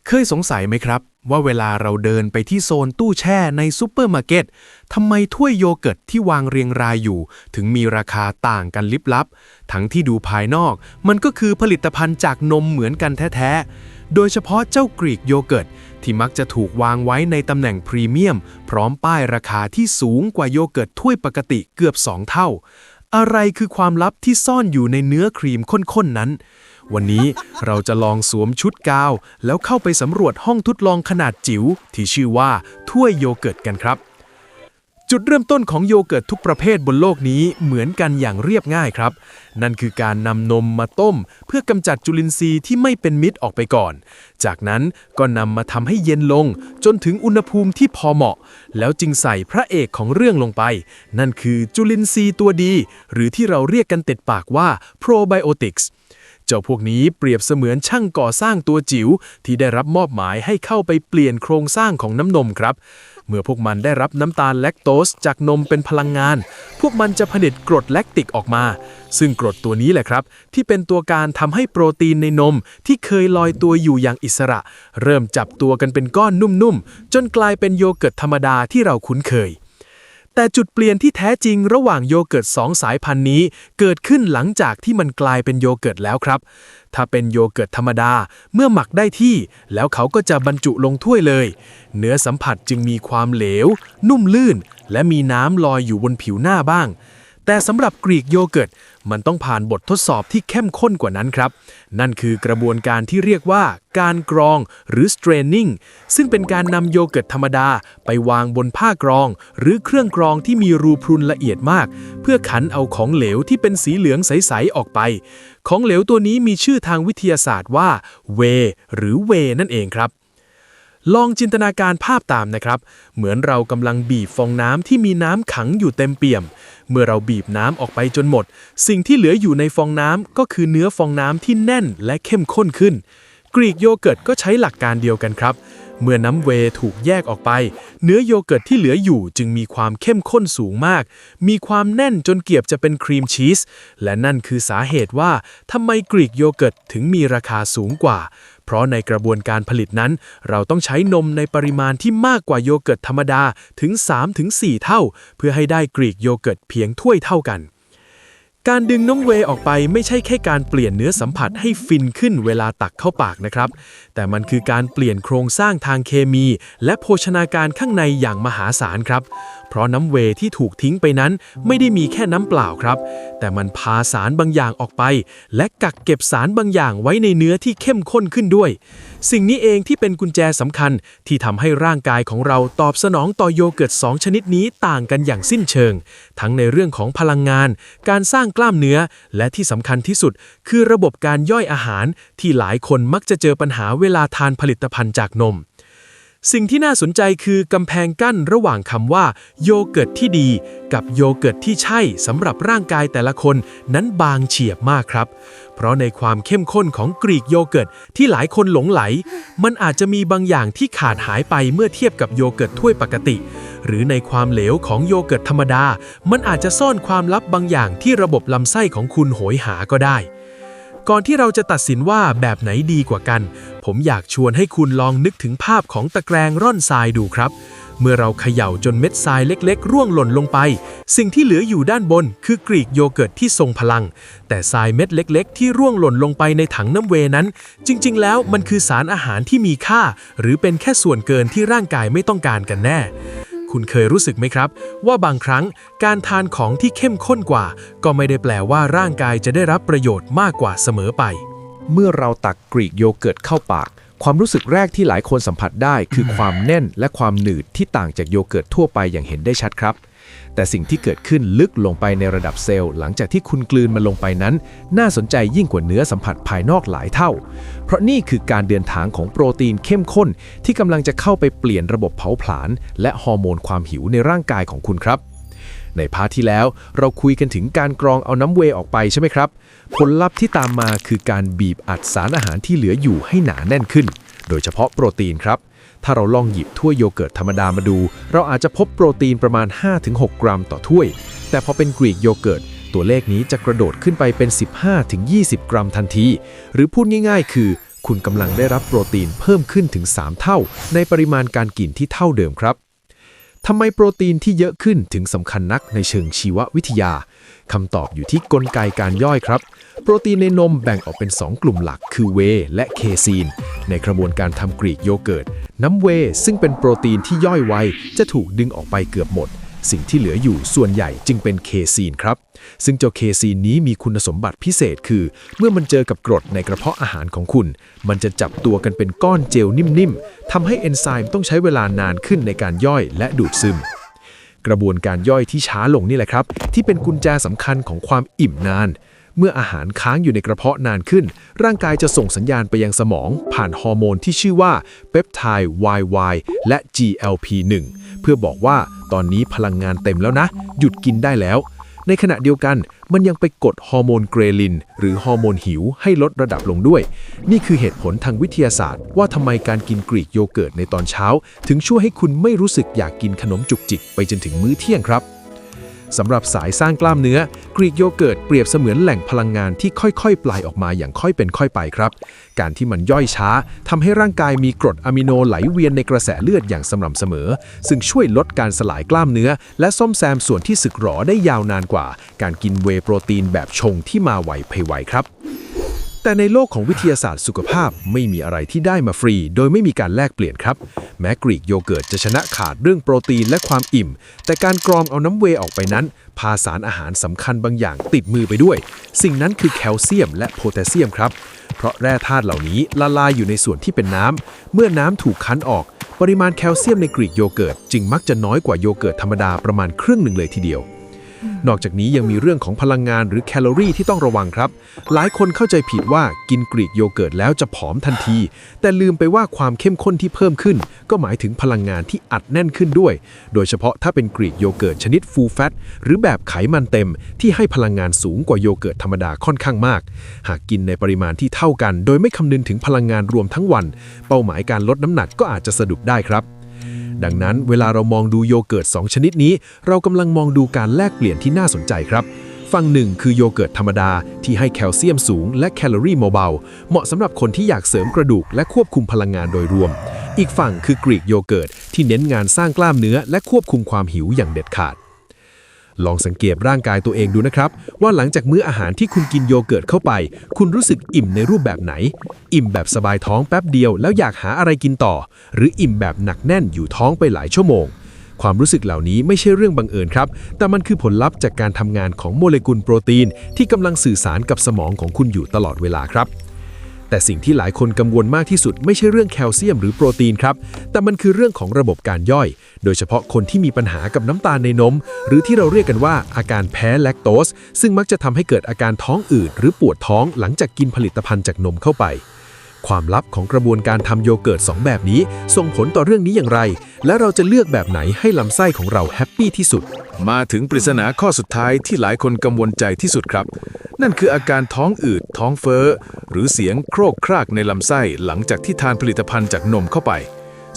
เคยสงสัยไหมครับว่าเวลาเราเดินไปที่โซนตู้แช่ในซูเปอร์มาร์เก็ตทำไมถ้วยโยเกิร์ตที่วางเรียงรายอยู่ถึงมีราคาต่างกันลิบลับทั้งที่ดูภายนอกมันก็คือผลิตภัณฑ์จากนมเหมือนกันแท้ๆโดยเฉพาะเจ้ากรีกโยเกิร์ตที่มักจะถูกวางไว้ในตำแหน่งพรีเมียมพร้อมป้ายราคาที่สูงกว่าโยเกิร์ตถ้วยปกติเกือบ2 เท่าอะไรคือความลับที่ซ่อนอยู่ในเนื้อครีมข้นๆนั้นวันนี้เราจะลองสวมชุดกาวแล้วเข้าไปสำรวจห้องทดลองขนาดจิ๋วที่ชื่อว่าถ้วยโยเกิร์ตกันครับจุดเริ่มต้นของโยเกิร์ตทุกประเภทบนโลกนี้เหมือนกันอย่างเรียบง่ายครับนั่นคือการนำนมมาต้มเพื่อกำจัดจุลินทรีย์ที่ไม่เป็นมิตรออกไปก่อนจากนั้นก็นำมาทำให้เย็นลงจนถึงอุณหภูมิที่พอเหมาะแล้วจึงใส่พระเอกของเรื่องลงไปนั่นคือจุลินทรีย์ตัวดีหรือที่เราเรียกกันติดปากว่าโปรไบโอติกส์เจ้าพวกนี้เปรียบเสมือนช่างก่อสร้างตัวจิ๋วที่ได้รับมอบหมายให้เข้าไปเปลี่ยนโครงสร้างของน้ำนมครับเมื่อพวกมันได้รับน้ำตาลแลคโตสจากนมเป็นพลังงานพวกมันจะผลิตกรดแลคติกออกมาซึ่งกรดตัวนี้แหละครับที่เป็นตัวการทำให้โปรตีนในนมที่เคยลอยตัวอยู่อย่างอิสระเริ่มจับตัวกันเป็นก้อนนุ่มๆจนกลายเป็นโยเกิร์ตธรรมดาที่เราคุ้นเคยแต่จุดเปลี่ยนที่แท้จริงระหว่างโยเกิร์ต2 สายพันธุ์นี้เกิดขึ้นหลังจากที่มันกลายเป็นโยเกิร์ตแล้วครับถ้าเป็นโยเกิร์ตธรรมดาเมื่อหมักได้ที่แล้วเขาก็จะบรรจุลงถ้วยเลยเนื้อสัมผัสจึงมีความเหลวนุ่มลื่นและมีน้ำลอยอยู่บนผิวหน้าบ้างแต่สำหรับกรีกโยเกิร์ตมันต้องผ่านบททดสอบที่เข้มข้นกว่านั้นครับนั่นคือกระบวนการที่เรียกว่าการกรองหรือ straining ซึ่งเป็นการนำโยเกิร์ตธรรมดาไปวางบนผ้ากรองหรือเครื่องกรองที่มีรูพรุนละเอียดมากเพื่อขันเอาของเหลวที่เป็นสีเหลืองใสๆออกไปของเหลวตัวนี้มีชื่อทางวิทยาศาสตร์ว่าเวหรือเวนั่นเองครับลองจินตนาการภาพตามนะครับเหมือนเรากำลังบีบฟองน้ำที่มีน้ำขังอยู่เต็มเปี่ยมเมื่อเราบีบน้ำออกไปจนหมดสิ่งที่เหลืออยู่ในฟองน้ำก็คือเนื้อฟองน้ำที่แน่นและเข้มข้นขึ้นกรีกโยเกิร์ตก็ใช้หลักการเดียวกันครับเมื่อน้ำเวย์ถูกแยกออกไปเนื้อโยเกิร์ตที่เหลืออยู่จึงมีความเข้มข้นสูงมากมีความแน่นจนเกือบจะเป็นครีมชีสและนั่นคือสาเหตุว่าทำไมกรีกโยเกิร์ตถึงมีราคาสูงกว่าเพราะในกระบวนการผลิตนั้นเราต้องใช้นมในปริมาณที่มากกว่าโยเกิร์ตธรรมดาถึง 3-4 เท่าเพื่อให้ได้กรีกโยเกิร์ตเพียงถ้วยเท่ากันการดึงน้ำเวย์ออกไปไม่ใช่แค่การเปลี่ยนเนื้อสัมผัสให้ฟินขึ้นเวลาตักเข้าปากนะครับแต่มันคือการเปลี่ยนโครงสร้างทางเคมีและโภชนาการข้างในอย่างมหาศาลครับเพราะน้ำเวย์ที่ถูกทิ้งไปนั้นไม่ได้มีแค่น้ำเปล่าครับแต่มันพาสารบางอย่างออกไปและกักเก็บสารบางอย่างไว้ในเนื้อที่เข้มข้นขึ้นด้วยสิ่งนี้เองที่เป็นกุญแจสำคัญที่ทำให้ร่างกายของเราตอบสนองต่อโยเกิร์ต2 ชนิดนี้ต่างกันอย่างสิ้นเชิงทั้งในเรื่องของพลังงานการสร้างกล้ามเนื้อและที่สำคัญที่สุดคือระบบการย่อยอาหารที่หลายคนมักจะเจอปัญหาเวลาทานผลิตภัณฑ์จากนมสิ่งที่น่าสนใจคือกำแพงกั้นระหว่างคำว่าโยเกิร์ตที่ดีกับโยเกิร์ตที่ใช่สำหรับร่างกายแต่ละคนนั้นบางเฉียบมากครับเพราะในความเข้มข้นของกรีกโยเกิร์ตที่หลายคนหลงไหลมันอาจจะมีบางอย่างที่ขาดหายไปเมื่อเทียบกับโยเกิร์ตถ้วยปกติหรือในความเหลวของโยเกิร์ตธรรมดามันอาจจะซ่อนความลับบางอย่างที่ระบบลำไส้ของคุณโหยหาก็ได้ก่อนที่เราจะตัดสินว่าแบบไหนดีกว่ากันผมอยากชวนให้คุณลองนึกถึงภาพของตะแกรงร่อนทรายดูครับเมื่อเราเขย่าจนเม็ดทรายเล็กๆร่วงหล่นลงไปสิ่งที่เหลืออยู่ด้านบนคือกรีกโยเกิร์ตที่ทรงพลังแต่ทรายเม็ดเล็กๆที่ร่วงหล่นลงไปในถังน้ำเวนั้นจริงๆแล้วมันคือสารอาหารที่มีค่าหรือเป็นแค่ส่วนเกินที่ร่างกายไม่ต้องการกันแน่คุณเคยรู้สึกไหมครับว่าบางครั้งการทานของที่เข้มข้นกว่าก็ไม่ได้แปลว่าร่างกายจะได้รับประโยชน์มากกว่าเสมอไปเมื่อเราตักกรีกโยเกิร์ตเข้าปากความรู้สึกแรกที่หลายคนสัมผัสได้คือความแน่นและความหนืดที่ต่างจากโยเกิร์ตทั่วไปอย่างเห็นได้ชัดครับแต่สิ่งที่เกิดขึ้นลึกลงไปในระดับเซลล์หลังจากที่คุณกลืนมันลงไปนั้นน่าสนใจยิ่งกว่าเนื้อสัมผัสภายนอกหลายเท่าเพราะนี่คือการเดินทางของโปรตีนเข้มข้นที่กำลังจะเข้าไปเปลี่ยนระบบเผาผลาญและฮอร์โมนความหิวในร่างกายของคุณครับในพาร์ทที่แล้วเราคุยกันถึงการกรองเอาน้ำเวย์ออกไปใช่ไหมครับผลลัพธ์ที่ตามมาคือการบีบอัดสารอาหารที่เหลืออยู่ให้หนาแน่นขึ้นโดยเฉพาะโปรตีนครับถ้าเราลองหยิบถ้วยโยเกิร์ตธรรมดามาดูเราอาจจะพบโปรตีนประมาณ 5-6 กรัมต่อถ้วยแต่พอเป็นกรีกโยเกิร์ตตัวเลขนี้จะกระโดดขึ้นไปเป็น 15-20 กรัมทันทีหรือพูดง่ายๆคือ คุณกำลังได้รับโปรตีนเพิ่มขึ้นถึง 3 เท่าในปริมาณการกินที่เท่าเดิมครับทำไมโปรตีนที่เยอะขึ้นถึงสำคัญนักในเชิงชีววิทยาคำตอบอยู่ที่กลไกการย่อยครับโปรตีนในนมแบ่งออกเป็น 2 กลุ่มหลักคือเวย์และเคซีนในกระบวนการทำกรีกโยเกิร์ตน้ำเวย์ซึ่งเป็นโปรตีนที่ย่อยไวจะถูกดึงออกไปเกือบหมดสิ่งที่เหลืออยู่ส่วนใหญ่จึงเป็นเคซีนครับซึ่งเจ้าเคซีนนี้มีคุณสมบัติพิเศษคือเมื่อมันเจอกับกรดในกระเพาะอาหารของคุณมันจะจับตัวกันเป็นก้อนเจลนิ่มๆทำให้เอนไซม์ต้องใช้เวลานานขึ้นในการย่อยและดูดซึมกระบวนการย่อยที่ช้าลงนี่แหละครับที่เป็นกุญแจสำคัญของความอิ่มนานเมื่ออาหารค้างอยู่ในกระเพาะนานขึ้นร่างกายจะส่งสัญญาณไปยังสมองผ่านฮอร์โมนที่ชื่อว่าเปปไทด์ YY และ GLP-1 เพื่อบอกว่าตอนนี้พลังงานเต็มแล้วนะหยุดกินได้แล้วในขณะเดียวกันมันยังไปกดฮอร์โมนเกรลินหรือฮอร์โมนหิวให้ลดระดับลงด้วยนี่คือเหตุผลทางวิทยาศาสตร์ว่าทำไมการกินกรีกโยเกิร์ตในตอนเช้าถึงช่วยให้คุณไม่รู้สึกอยากกินขนมจุกจิกไปจนถึงมื้อเที่ยงครับสำหรับสายสร้างกล้ามเนื้อกรีกโยเกิร์ตเปรียบเสมือนแหล่งพลังงานที่ค่อยๆปล่อยออกมาอย่างค่อยเป็นค่อยไปครับการที่มันย่อยช้าทำให้ร่างกายมีกรดอะมิโนไหลเวียนในกระแสเลือดอย่างสม่ำเสมอซึ่งช่วยลดการสลายกล้ามเนื้อและซ่อมแซมส่วนที่สึกหรอได้ยาวนานกว่าการกินเวย์โปรตีนแบบชงที่มาไวไปไวครับแต่ในโลกของวิทยาศาสตร์สุขภาพไม่มีอะไรที่ได้มาฟรีโดยไม่มีการแลกเปลี่ยนครับแม้กรีกโยเกิร์ตจะชนะขาดเรื่องโปรตีนและความอิ่มแต่การกรองเอาน้ำเวย์ออกไปนั้นพาสารอาหารสำคัญบางอย่างติดมือไปด้วยสิ่งนั้นคือแคลเซียมและโพแทสเซียมครับเพราะแร่ธาตุเหล่านี้ละลายอยู่ในส่วนที่เป็นน้ำเมื่อน้ำถูกคั้นออกปริมาณแคลเซียมในกรีกโยเกิร์ตจึงมักจะน้อยกว่าโยเกิร์ตธรรมดาประมาณครึ่งหนึ่งเลยทีเดียวนอกจากนี้ยังมีเรื่องของพลังงานหรือแคลอรี่ที่ต้องระวังครับหลายคนเข้าใจผิดว่ากินกรีกโยเกิร์ตแล้วจะผอมทันทีแต่ลืมไปว่าความเข้มข้นที่เพิ่มขึ้นก็หมายถึงพลังงานที่อัดแน่นขึ้นด้วยโดยเฉพาะถ้าเป็นกรีกโยเกิร์ตชนิดฟูลแฟตหรือแบบไขมันเต็มที่ให้พลังงานสูงกว่าโยเกิร์ตธรรมดาค่อนข้างมากหากกินในปริมาณที่เท่ากันโดยไม่คำนึงถึงพลังงานรวมทั้งวันเป้าหมายการลดน้ำหนักก็อาจจะสะดุดได้ครับดังนั้นเวลาเรามองดูโยเกิร์ต2ชนิดนี้เรากำลังมองดูการแลกเปลี่ยนที่น่าสนใจครับฝั่งหนึ่งคือโยเกิร์ตธรรมดาที่ให้แคลเซียมสูงและแคลอรี่เบาๆเหมาะสำหรับคนที่อยากเสริมกระดูกและควบคุมพลังงานโดยรวมอีกฝั่งคือกรีกโยเกิร์ตที่เน้นงานสร้างกล้ามเนื้อและควบคุมความหิวอย่างเด็ดขาดลองสังเกตร่างกายตัวเองดูนะครับว่าหลังจากมื้ออาหารที่คุณกินโยเกิร์ตเข้าไปคุณรู้สึกอิ่มในรูปแบบไหนอิ่มแบบสบายท้องแป๊บเดียวแล้วอยากหาอะไรกินต่อหรืออิ่มแบบหนักแน่นอยู่ท้องไปหลายชั่วโมงความรู้สึกเหล่านี้ไม่ใช่เรื่องบังเอิญครับแต่มันคือผลลัพธ์จากการทำงานของโมเลกุลโปรตีนที่กำลังสื่อสารกับสมองของคุณอยู่ตลอดเวลาครับแต่สิ่งที่หลายคนกังวลมากที่สุดไม่ใช่เรื่องแคลเซียมหรือโปรตีนครับแต่มันคือเรื่องของระบบการย่อยโดยเฉพาะคนที่มีปัญหากับน้ำตาลในนมหรือที่เราเรียกกันว่าอาการแพ้แลคโตสซึ่งมักจะทำให้เกิดอาการท้องอืดหรือปวดท้องหลังจากกินผลิตภัณฑ์จากนมเข้าไปความลับของกระบวนการทำโยเกิร์ต2แบบนี้ส่งผลต่อเรื่องนี้อย่างไรและเราจะเลือกแบบไหนให้ลำไส้ของเราแฮปปี้ที่สุดมาถึงปริศนาข้อสุดท้ายที่หลายคนกังวลใจที่สุดครับนั่นคืออาการท้องอืดท้องเฟ้อหรือเสียงโครกครากในลำไส้หลังจากที่ทานผลิตภัณฑ์จากนมเข้าไป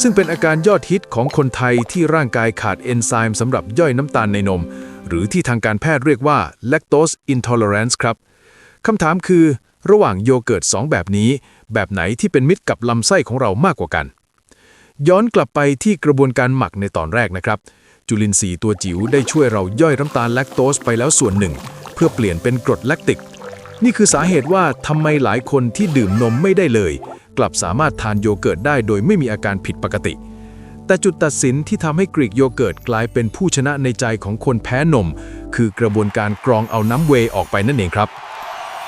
ซึ่งเป็นอาการยอดฮิตของคนไทยที่ร่างกายขาดเอนไซม์สำหรับย่อยน้ำตาลในนมหรือที่ทางการแพทย์เรียกว่า lactose intolerance ครับคำถามคือระหว่างโยเกิร์ต2แบบนี้แบบไหนที่เป็นมิตรกับลำไส้ของเรามากกว่ากันย้อนกลับไปที่กระบวนการหมักในตอนแรกนะครับจุลินทรีย์ตัวจิ๋วได้ช่วยเราย่อยน้ำตาลแลคโตสไปแล้วส่วนหนึ่งเพื่อเปลี่ยนเป็นกรดแลคติกนี่คือสาเหตุว่าทำไมหลายคนที่ดื่มนมไม่ได้เลยกลับสามารถทานโยเกิร์ตได้โดยไม่มีอาการผิดปกติแต่จุดตัดสินที่ทำให้กรีกโยเกิร์ตกลายเป็นผู้ชนะในใจของคนแพ้นมคือกระบวนการกรองเอาน้ำเวย์ออกไปนั่นเองครับ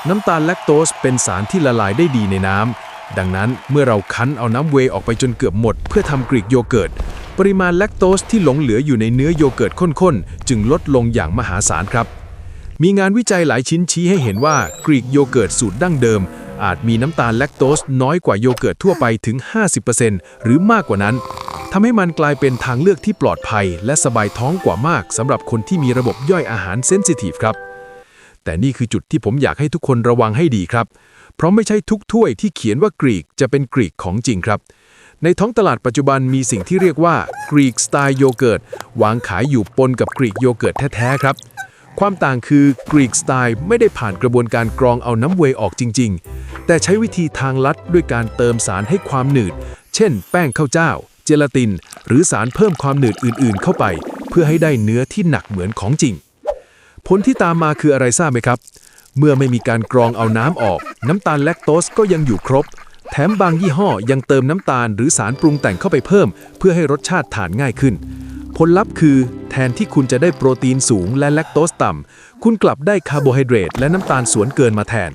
น้ำตาลแลคโตสเป็นสารที่ละลายได้ดีในน้ำดังนั้นเมื่อเราคั้นเอาน้ำเวย์ออกไปจนเกือบหมดเพื่อทำกรีกโยเกิร์ตปริมาณแลคโตสที่หลงเหลืออยู่ในเนื้อโยเกิร์ตข้นๆจึงลดลงอย่างมหาศาลครับมีงานวิจัยหลายชิ้นชี้ให้เห็นว่ากรีกโยเกิร์ตสูตรดั้งเดิมอาจมีน้ำตาลแลคโตสน้อยกว่าโยเกิร์ตทั่วไปถึง 50% หรือมากกว่านั้นทำให้มันกลายเป็นทางเลือกที่ปลอดภัยและสบายท้องกว่ามากสำหรับคนที่มีระบบย่อยอาหารเซนซิทีฟครับแต่นี่คือจุดที่ผมอยากให้ทุกคนระวังให้ดีครับเพราะไม่ใช่ทุกถ้วยที่เขียนว่ากรีกจะเป็นกรีกของจริงครับในท้องตลาดปัจจุบันมีสิ่งที่เรียกว่ากรีกสไตล์โยเกิร์ตวางขายอยู่ปนกับกรีกโยเกิร์ตแท้ๆครับ ความต่างคือกรีกสไตล์ไม่ได้ผ่านกระบวนการกรองเอาน้ำเวย์ออกจริงๆแต่ใช้วิธีทางลัดด้วยการเติมสารให้ความหนืดเช่นแป้งข้าวเจ้าเจลาตินหรือสารเพิ่มความหนืดอื่นๆเข้าไปเพื่อให้ได้เนื้อที่หนักเหมือนของจริงผลที่ตามมาคืออะไรทราบไหมครับเมื่อไม่มีการกรองเอาน้ำออกน้ำตาลแลคโตสก็ยังอยู่ครบแถมบางยี่ห้อยังเติมน้ำตาลหรือสารปรุงแต่งเข้าไปเพิ่มเพื่อให้รสชาติทานง่ายขึ้นผลลัพธ์คือแทนที่คุณจะได้โปรตีนสูงและแลคโตสต่ำคุณกลับได้คาร์โบไฮเดรตและน้ำตาลสวนเกินมาแทน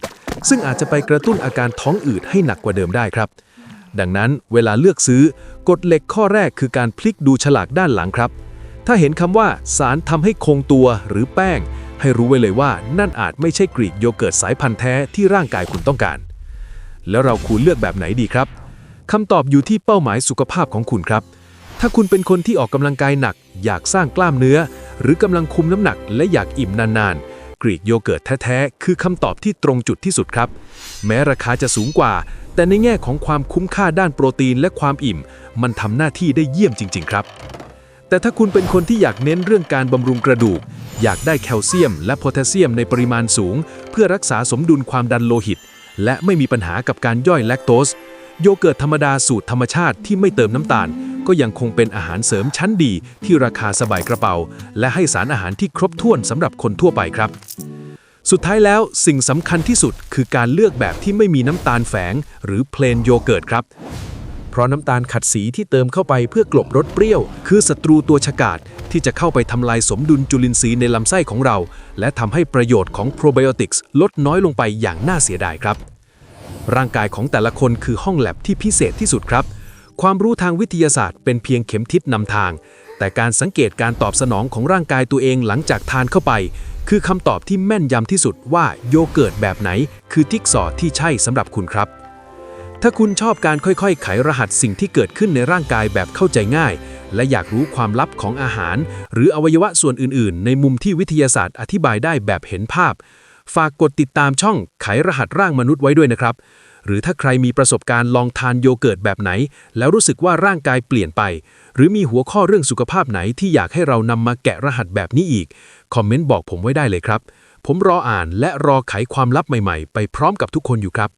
ซึ่งอาจจะไปกระตุ้นอาการท้องอืดให้หนักกว่าเดิมได้ครับดังนั้นเวลาเลือกซื้อกฎเหล็กข้อแรกคือการพลิกดูฉลากด้านหลังครับถ้าเห็นคำว่าสารทำให้คงตัวหรือแป้งให้รู้ไว้เลยว่านั่นอาจไม่ใช่กรีกโยเกิร์ตสายพันธุ์แท้ที่ร่างกายคุณต้องการแล้วเราควรเลือกแบบไหนดีครับคำตอบอยู่ที่เป้าหมายสุขภาพของคุณครับถ้าคุณเป็นคนที่ออกกำลังกายหนักอยากสร้างกล้ามเนื้อหรือกำลังคุมน้ำหนักและอยากอิ่มนานๆกรีกโยเกิร์ตแท้ๆคือคำตอบที่ตรงจุดที่สุดครับแม้ราคาจะสูงกว่าแต่ในแง่ของความคุ้มค่าด้านโปรตีนและความอิ่มมันทำหน้าที่ได้เยี่ยมจริงๆครับแต่ถ้าคุณเป็นคนที่อยากเน้นเรื่องการบำรุงกระดูกอยากได้แคลเซียมและโพแทสเซียมในปริมาณสูงเพื่อรักษาสมดุลความดันโลหิตและไม่มีปัญหากับการย่อยแลคโตสโยเกิร์ตธรรมดาสูตรธรรมชาติที่ไม่เติมน้ำตาลก็ยังคงเป็นอาหารเสริมชั้นดีที่ราคาสบายกระเป๋าและให้สารอาหารที่ครบถ้วนสำหรับคนทั่วไปครับสุดท้ายแล้วสิ่งสำคัญที่สุดคือการเลือกแบบที่ไม่มีน้ำตาลแฝงหรือเพลนโยเกิร์ตครับเพราะน้ำตาลขัดสีที่เติมเข้าไปเพื่อกลบรสเปรี้ยวคือศัตรูตัวฉกาจที่จะเข้าไปทำลายสมดุลจุลินทรีย์ในลำไส้ของเราและทำให้ประโยชน์ของโปรไบโอติกส์ลดน้อยลงไปอย่างน่าเสียดายครับร่างกายของแต่ละคนคือห้องแลบที่พิเศษที่สุดครับความรู้ทางวิทยาศาสตร์เป็นเพียงเข็มทิศนำทางแต่การสังเกตการตอบสนองของร่างกายตัวเองหลังจากทานเข้าไปคือคำตอบที่แม่นยำที่สุดว่าโยเกิร์ตแบบไหนคือจิ๊กซอว์ที่ใช่สำหรับคุณครับถ้าคุณชอบการค่อยๆไขรหัสสิ่งที่เกิดขึ้นในร่างกายแบบเข้าใจง่ายและอยากรู้ความลับของอาหารหรืออวัยวะส่วนอื่นๆในมุมที่วิทยาศาสตร์อธิบายได้แบบเห็นภาพฝากกดติดตามช่องไขรหัสร่างมนุษย์ไว้ด้วยนะครับหรือถ้าใครมีประสบการณ์ลองทานโยเกิร์ตแบบไหนแล้วรู้สึกว่าร่างกายเปลี่ยนไปหรือมีหัวข้อเรื่องสุขภาพไหนที่อยากให้เรานำมาแกะรหัสแบบนี้อีกคอมเมนต์บอกผมไว้ได้เลยครับผมรออ่านและรอไขความลับใหม่ๆไปพร้อมกับทุกคนอยู่ครับ